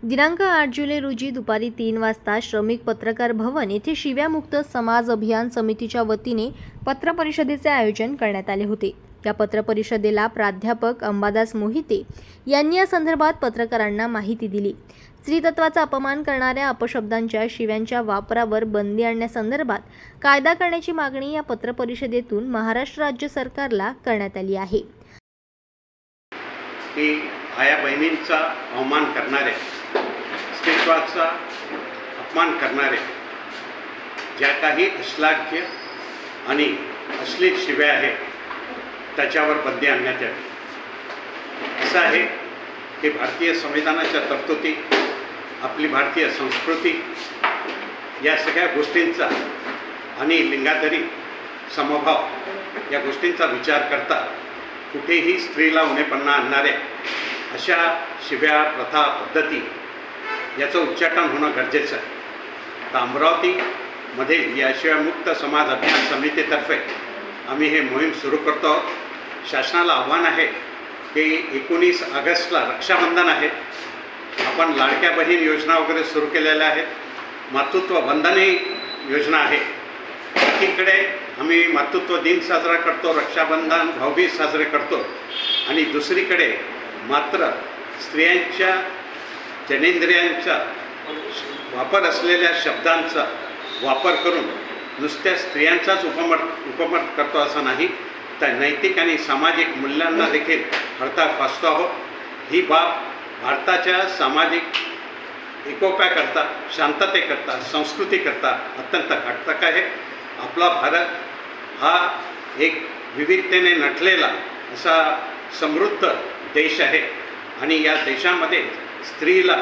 दिनांक 8 जुलै रोजी दुपारी 3 वाजता श्रमिक पत्रकार भवन येथे शिव्यामुक्त समाज अभियान समितीच्या वतीने पत्रपरिषदेचे आयोजन करण्यात आले होते। या पत्रपरिषदेला प्राध्यापक अंबादास मोहिते यांनी या संदर्भात पत्रकारांना माहिती दिली। स्त्रीत्वाचा अपमान करणाऱ्या अपशब्दांच्या शिव्यांच्या वापरावर बंदी आणण्यासंदर्भात कायदा करण्याची मागणी या पत्रपरिषदेतून महाराष्ट्र राज्य सरकारला करण्यात आली आहे। की आया बहिणींचा अवमान करणारे, स्त्रीत्वाचा अपमान करणारे ज्या काही अश्लाघ्य आणि अश्लील शिव्या आहेत त्याच्यावर बंदी आणण्यात यावी। असं आहे की भारतीय संविधानाच्या तरतुदी, आपली भारतीय संस्कृती या सगळ्या गोष्टींचा आणि लिंगातरी समभाव या गोष्टींचा विचार करता कुठेही स्त्रीला उणेपणा आणणाऱ्या अशा शिव्या, प्रथा, पद्धती याचं उच्चाटन होणं गरजेचं आहे। तर अमरावतीमध्ये या शिव्यामुक्त समाज अभियान समितीतर्फे आम्ही हे मोहीम सुरू करतो आहोत। शासनाला आव्हान आहे की 19 ऑगस्टला रक्षाबंधन आहे, आपण लाडक्या बहीण योजना वगैरे सुरू केलेल्या आहेत, मातृत्व वंदनी योजना आहे। एकीकडे आम्ही मातृत्व दिन साजरा करतो, रक्षाबंधन, भाऊबीज साजरे करतो आणि दुसरीकडे मात्र स्त्रियांच्या जनेंद्रियांचा वापर असलेल्या शब्दांचा वापर करून नुसत्या स्त्रियांचाच उपमत करतो असं नाही, तर नैतिक आणि सामाजिक मूल्यांना देखील हरताळ फासतो आहोत। ही बाब भारताच्या सामाजिक एकोप्याकरता, शांततेकरता, संस्कृतीकरता अत्यंत घातक आहे। आपला भारत हा एक विविधतेने नटलेला असा समृद्ध देश आहे आणि या देशामध्ये स्त्रीला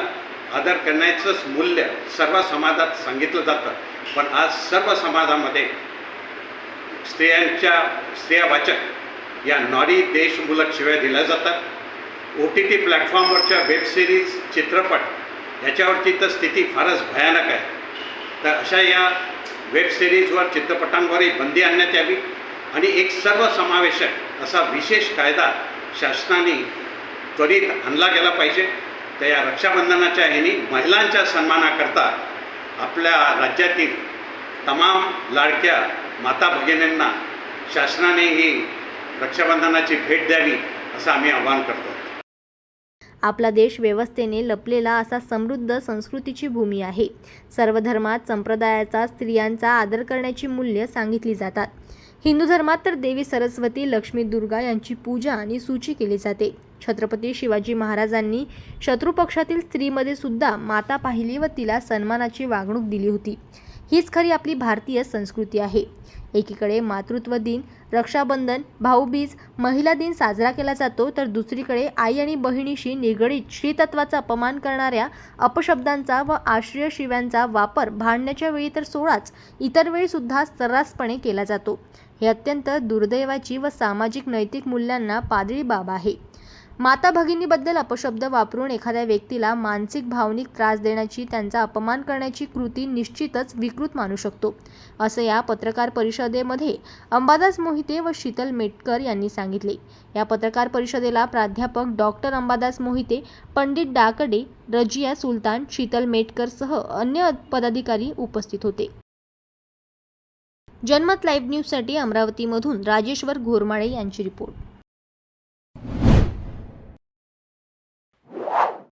आदर करण्याचंच मूल्य सर्व समाजात सांगितलं जातं, पण आज सर्व समाजामध्ये स्त्रियावाचक या नारी देशमूलक शिव्या दिल्या जातात। OTT प्लॅटफॉर्मवरच्या वेबसिरीज, चित्रपट याच्यावरची तर स्थिती फारच भयानक आहे। तर अशा या वेबसिरीजवर, चित्रपटांवरही बंदी आणण्यात यावी आणि एक सर्वसमावेशक असा विशेष कायदा शासनाने त्वरित आणला गेला पाहिजे। तर या रक्षाबंधनाच्या ह्यानी महिलांच्या सन्मानाकरता आपल्या राज्यातील तमाम लाडक्या माता भगिनींना शासनाने ही रक्षाबंधनाची भेट द्यावी असं आम्ही आवाहन करतो। आपला देश व्यवस्थेने लपलेला असा समृद्ध संस्कृतीची भूमी आहे। सर्व धर्मात संप्रदायाचा स्त्रियांचा आदर करण्याची मूल्य सांगितली जातात। हिंदू धर्मात तर देवी सरस्वती, लक्ष्मी, दुर्गा यांची पूजा आणि स्तुती केली जाते। छत्रपती शिवाजी महाराजांनी शत्रुपक्षातील स्त्रीमध्ये सुद्धा माता पाहिली व तिला सन्मानाची वागणूक दिली होती। हीच खरी आपली भारतीय संस्कृती आहे। एकीकडे मातृत्व दिन, रक्षाबंधन, भाऊबीज, महिला दिन साजरा केला जातो, तर दुसरीकडे आई आणि बहिणीशी निगडीत स्त्रीत्वाचा अपमान करणाऱ्या अपशब्दांचा व आश्रय शिव्यांचा वापर भांडण्याच्या वेळी तर सोडाच, इतर वेळी सुद्धा सर्रासपणे केला जातो। हे अत्यंत दुर्दैवाची व सामाजिक नैतिक मूल्यांना पातळी बाब आहे। माता भगिनीबद्दल अपशब्द वापरून एखाद्या व्यक्तीला मानसिक भावनिक त्रास देण्याची, त्यांचा अपमान करण्याची कृती निश्चितच विकृत मानू शकतो, असं या पत्रकार परिषदेमध्ये अंबादास मोहिते व शीतल मेटकर यांनी सांगितले। या पत्रकार परिषदेला प्राध्यापक डॉक्टर अंबादास मोहिते, पंडित डाकडे, रजिया सुलतान, शीतल मेटकर सह अन्य पदाधिकारी उपस्थित होते। जनमत लाईव्ह न्यूजसाठी अमरावतीमधून राजेश्वर घोरमाळे यांची रिपोर्ट।